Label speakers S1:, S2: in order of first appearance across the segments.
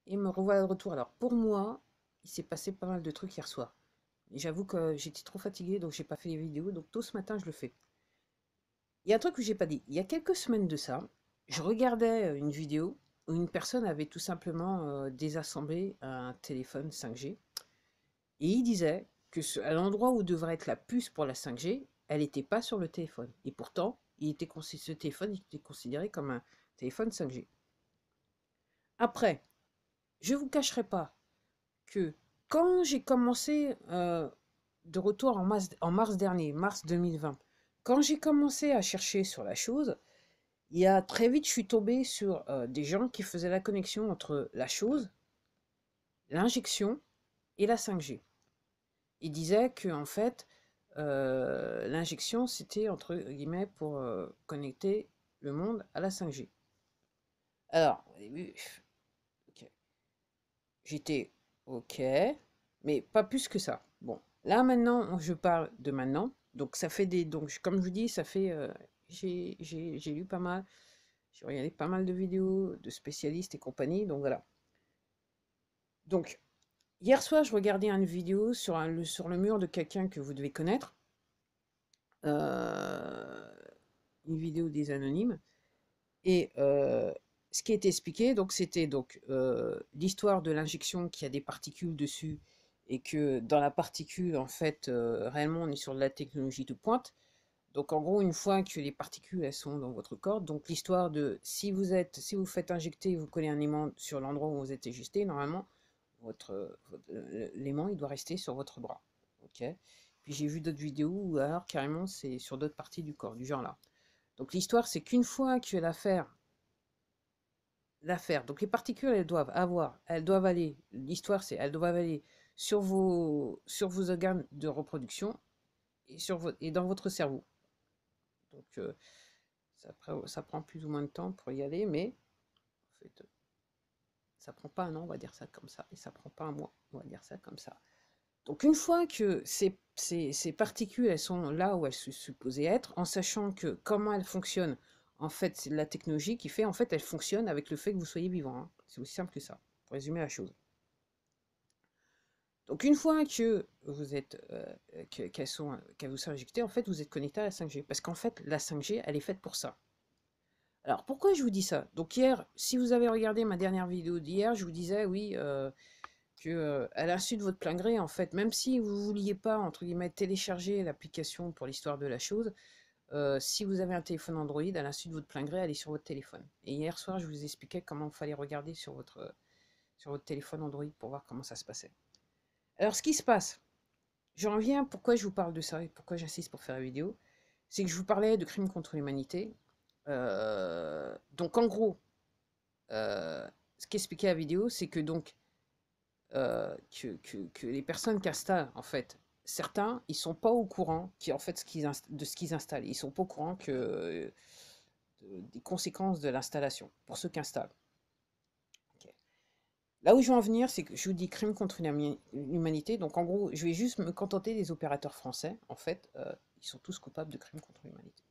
S1: Et me revoilà de retour. Alors pour moi, il s'est passé pas mal de trucs hier soir. Et j'avoue que j'étais trop fatiguée, donc j'ai pas fait les vidéos. Donc tôt ce matin, je le fais. Il y a un truc que j'ai pas dit. Il y a quelques semaines de ça, je regardais une vidéo où une personne avait tout simplement désassemblé un téléphone 5G. Et il disait que à l'endroit où devrait être la puce pour la 5G, elle n'était pas sur le téléphone. Et pourtant, ce téléphone était considéré comme un téléphone 5G. Après, je ne vous cacherai pas que quand j'ai commencé de retour en mars dernier, mars 2020, quand j'ai commencé à chercher sur la chose, il y a très vite, je suis tombée sur des gens qui faisaient la connexion entre la chose, l'injection et la 5G. Ils disaient que en fait, l'injection, c'était entre guillemets pour connecter le monde à la 5G. Alors, au début, ok, j'étais ok, mais pas plus que ça. Bon, là maintenant, je parle de maintenant. Donc ça fait des, donc comme je vous dis, ça fait, j'ai lu pas mal, j'ai regardé pas mal de vidéos de spécialistes et compagnie. Donc voilà. Donc hier soir, je regardais une vidéo sur le mur de quelqu'un que vous devez connaître, une vidéo des anonymes. Et ce qui a été expliqué, donc c'était donc l'histoire de l'injection qui a des particules dessus et que dans la particule, en fait, réellement, on est sur de la technologie de pointe. Donc en gros, une fois que les particules elles sont dans votre corps, donc l'histoire de si vous faites injecter, vous collez un aimant sur l'endroit où vous êtes ajusté, normalement, l'aimant il doit rester sur votre bras. Ok. Puis j'ai vu d'autres vidéos où alors carrément c'est sur d'autres parties du corps, du genre là. Donc l'histoire c'est qu'une fois que l'affaire, donc les particules elles doivent aller, l'histoire c'est elles doivent aller sur vos organes de reproduction et et dans votre cerveau. Donc ça prend plus ou moins de temps pour y aller, mais en fait, ça prend pas un an, on va dire ça comme ça, et ça prend pas un mois, on va dire ça comme ça. Donc une fois que ces particules, elles sont là où elles sont supposées être, en sachant que comment elles fonctionnent, en fait, c'est la technologie qui fait, en fait, elles fonctionnent avec le fait que vous soyez vivant. Hein. C'est aussi simple que ça, pour résumer la chose. Donc une fois que vous êtes, qu'elles vous sont injectées, en fait, vous êtes connecté à la 5G. Parce qu'en fait, la 5G, elle est faite pour ça. Alors pourquoi je vous dis ça? Donc hier, si vous avez regardé ma dernière vidéo d'hier, je vous disais, oui, que à l'insu de votre plein gré, en fait, même si vous ne vouliez pas, entre guillemets, télécharger l'application pour l'histoire de la chose, si vous avez un téléphone Android, à l'insu de votre plein gré, elle est sur votre téléphone. Et hier soir, je vous expliquais comment il fallait regarder sur votre téléphone Android pour voir comment ça se passait. Alors, ce qui se passe, j'en reviens, pourquoi je vous parle de ça et pourquoi j'insiste pour faire la vidéo, c'est que je vous parlais de crimes contre l'humanité. Donc, en gros, ce qu'expliquait la vidéo, c'est que donc, que les personnes qui installent, en fait, certains, ils sont pas au courant en fait, de ce qu'ils installent. Ils sont pas au courant des conséquences de l'installation, pour ceux qui installent. Ok. Là où je veux en venir, c'est que je vous dis crime contre l'humanité. Donc en gros, je vais juste me contenter des opérateurs français. En fait, ils sont tous coupables de crimes contre l'humanité.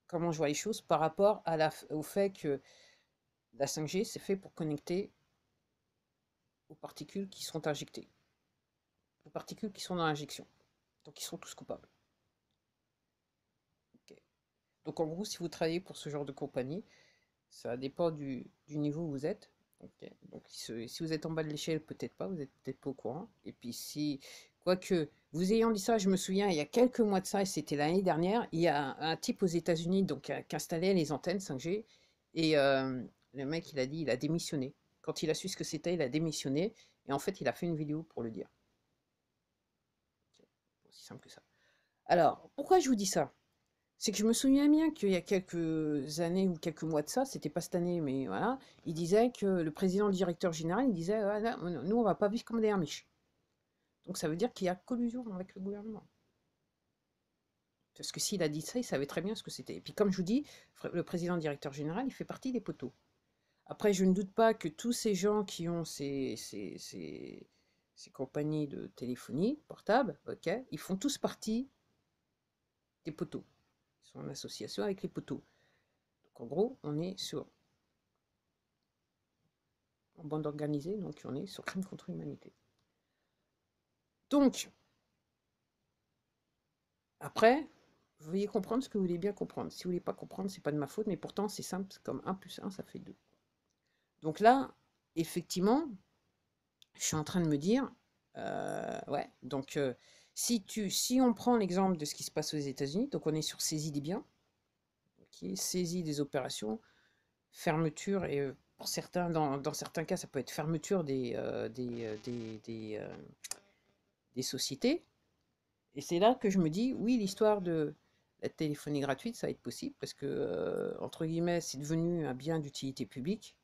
S1: Comment je vois les choses par rapport au fait que la 5G, c'est fait pour connecter aux particules qui sont injectées, aux particules qui sont dans l'injection. Donc ils sont tous coupables. Ok. Donc en gros, si vous travaillez pour ce genre de compagnie, ça dépend du niveau où vous êtes. Ok. Donc si vous êtes en bas de l'échelle, peut-être pas, vous êtes peut-être pas au courant. Et puis si, quoique, vous ayant dit ça, je me souviens, il y a quelques mois de ça, et c'était l'année dernière, il y a un type aux États-Unis donc qui installait les antennes 5G. Et le mec, il a dit, il a démissionné. Quand il a su ce que c'était, il a démissionné. Et en fait, il a fait une vidéo pour le dire. Ok. Aussi simple que ça. Alors, pourquoi je vous dis ça? C'est que je me souviens bien qu'il y a quelques années ou quelques mois de ça, c'était pas cette année, mais voilà, il disait que le président, le directeur général, il disait ah, là, nous, on va pas vivre comme des Amish. Donc ça veut dire qu'il y a collusion avec le gouvernement. Parce que s'il a dit ça, il savait très bien ce que c'était. Et puis comme je vous dis, le président, le directeur général, il fait partie des poteaux. Après, je ne doute pas que tous ces gens qui ont ces compagnies de téléphonie portable, ok, ils font tous partie des poteaux. Ils sont en association avec les poteaux. Donc en gros, on est sur en bande organisée, donc on est sur crime contre l'humanité. Donc, après, vous veuillez comprendre ce que vous voulez bien comprendre. Si vous voulez pas comprendre, c'est pas de ma faute, mais pourtant c'est simple, c'est comme 1 plus 1, ça fait 2. Donc là, effectivement, je suis en train de me dire, ouais, donc si on prend l'exemple de ce qui se passe aux États-Unis, donc on est sur saisie des biens, okay, saisie des opérations, fermeture, et pour certains, dans certains cas, ça peut être fermeture des sociétés. Et c'est là que je me dis, oui, l'histoire de la téléphonie gratuite, ça va être possible, parce que, entre guillemets, c'est devenu un bien d'utilité publique,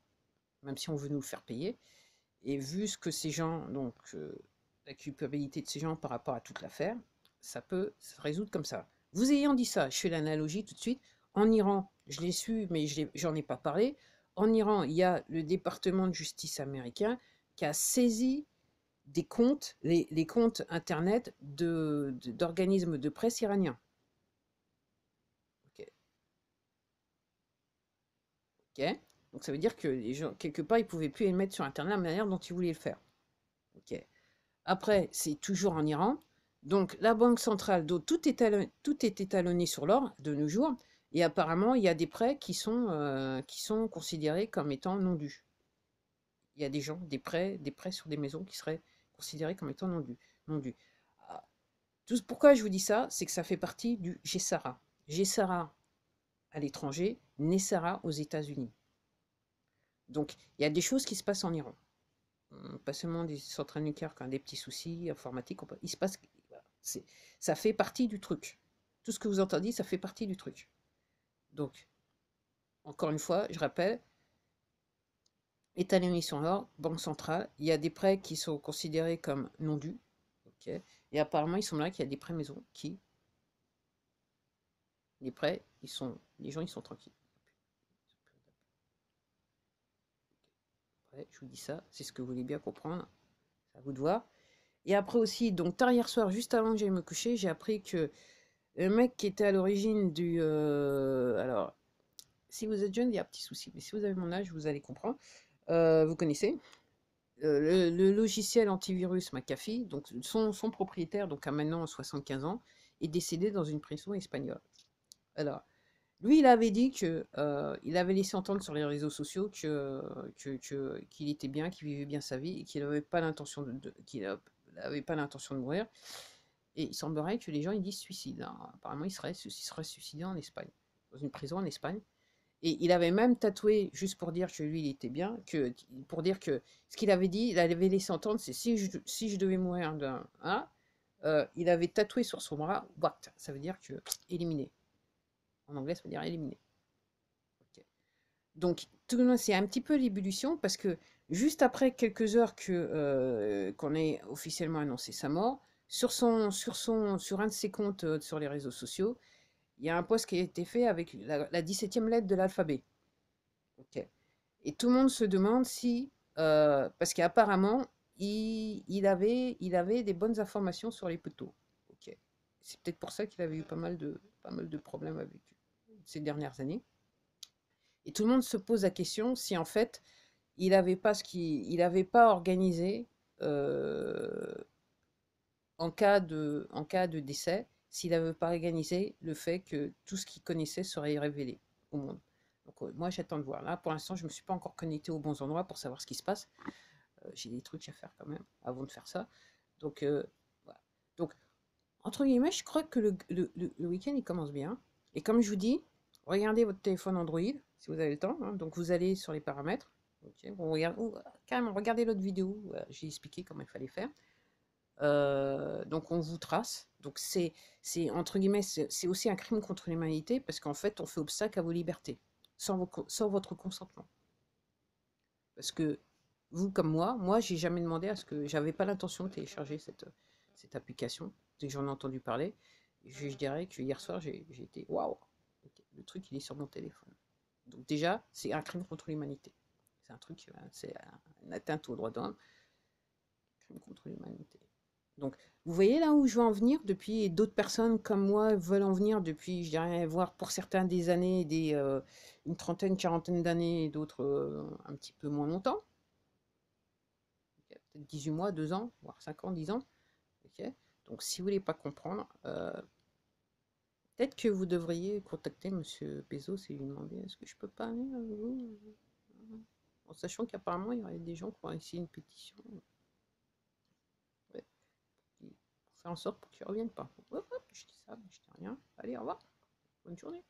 S1: même si on veut nous le faire payer. Et vu ce que ces gens, donc la culpabilité de ces gens par rapport à toute l'affaire, ça peut se résoudre comme ça. Vous ayant dit ça, je fais l'analogie tout de suite. En Iran, je l'ai su, mais j'en ai pas parlé. En Iran, il y a le département de justice américain qui a saisi des comptes, les comptes internet d'organismes de presse iraniens. Ok. Ok. Donc ça veut dire que les gens, quelque part, ils pouvaient plus les mettre sur internet de la manière dont ils voulaient le faire. Ok. Après, c'est toujours en Iran. Donc, la Banque centrale, tout est étalonné sur l'or de nos jours. Et apparemment, il y a des prêts qui sont considérés comme étant non dus. Il y a des gens, des prêts sur des maisons qui seraient considérés comme étant non dus. Non dus. Ah, pourquoi je vous dis ça? C'est que ça fait partie du GESARA. GESARA à l'étranger, NESARA aux États-Unis. Donc, il y a des choses qui se passent en Iran. Pas seulement des centrales nucléaires qui ont des petits soucis informatiques, il se passe, ça fait partie du truc. Tout ce que vous entendez, ça fait partie du truc. Donc, encore une fois, je rappelle, État d'émission l'or, Banque centrale, il y a des prêts qui sont considérés comme non dus, okay, et apparemment, il semblerait qu'il y a des prêts maison qui, les prêts, les gens, ils sont tranquilles. Ouais, je vous dis ça, c'est ce que vous voulez bien comprendre, c'est à vous de voir. Et après aussi, donc tard hier soir, juste avant que j'aille me coucher, j'ai appris que le mec qui était à l'origine du... alors, si vous êtes jeune, il y a un petit souci, mais si vous avez mon âge, vous allez comprendre. Vous connaissez le logiciel antivirus McAfee, donc son propriétaire, donc a maintenant 75 ans, est décédé dans une prison espagnole. Alors, lui, il avait dit que il avait laissé entendre sur les réseaux sociaux qu'il était bien, qu'il vivait bien sa vie et qu'il n'avait pas l'intention qu'il n'avait pas l'intention de mourir. Et il semblerait que les gens ils disent suicide, hein. Apparemment, il serait suicidé en Espagne, dans une prison en Espagne. Et il avait même tatoué, juste pour dire que lui, il était bien, pour dire que ce qu'il avait dit, il avait laissé entendre, c'est si je devais mourir d'un... Hein, il avait tatoué sur son bras, whacked, ça veut dire que éliminé. En anglais, ça veut dire éliminé. Okay. Donc, tout le monde, c'est un petit peu l'ébullition, parce que juste après quelques heures qu'on ait officiellement annoncé sa mort, sur un de ses comptes sur les réseaux sociaux, il y a un post qui a été fait avec la 17e lettre de l'alphabet. Ok. Et tout le monde se demande si, parce qu'apparemment, il avait des bonnes informations sur les poteaux. Ok. C'est peut-être pour ça qu'il avait eu pas mal de problèmes avec ces dernières années. Et tout le monde se pose la question si en fait, il n'avait pas organisé en cas de décès, s'il n'avait pas organisé le fait que tout ce qu'il connaissait serait révélé au monde. Donc moi j'attends de voir. Là pour l'instant je ne me suis pas encore connecté aux bons endroits pour savoir ce qui se passe. J'ai des trucs à faire quand même avant de faire ça. Donc voilà. Donc entre guillemets je crois que le week-end il commence bien. Et comme je vous dis, regardez votre téléphone Android si vous avez le temps. Hein. Donc vous allez sur les paramètres. Okay. Bon, carrément regardez l'autre vidéo. J'ai expliqué comment il fallait faire. Donc on vous trace. Donc c'est entre guillemets, c'est aussi un crime contre l'humanité parce qu'en fait on fait obstacle à vos libertés sans votre consentement. Parce que vous comme moi j'ai jamais demandé à ce que j'avais pas l'intention de télécharger cette application. Dès que j'en ai entendu parler, je dirais que hier soir j'ai été waouh, le truc il est sur mon téléphone. Donc déjà c'est un crime contre l'humanité. C'est un truc, c'est une atteinte aux droits de l'homme, crime contre l'humanité. Donc, vous voyez là où je veux en venir depuis, et d'autres personnes comme moi veulent en venir depuis, je dirais, voire pour certains des années, une trentaine, quarantaine d'années, et d'autres un petit peu moins longtemps. peut-être 18 mois, 2 ans, voire 5 ans, 10 ans. Ok. Donc si vous voulez pas comprendre, peut-être que vous devriez contacter Monsieur Bezos et lui demander est-ce que je peux pas aller avec vous, en sachant qu'apparemment il y aurait des gens qui ont essayé une pétition, ouais, pour faire en sorte pour qu'ils reviennent pas. Hop, hop, je dis ça, mais je dis rien. Allez, au revoir, bonne journée.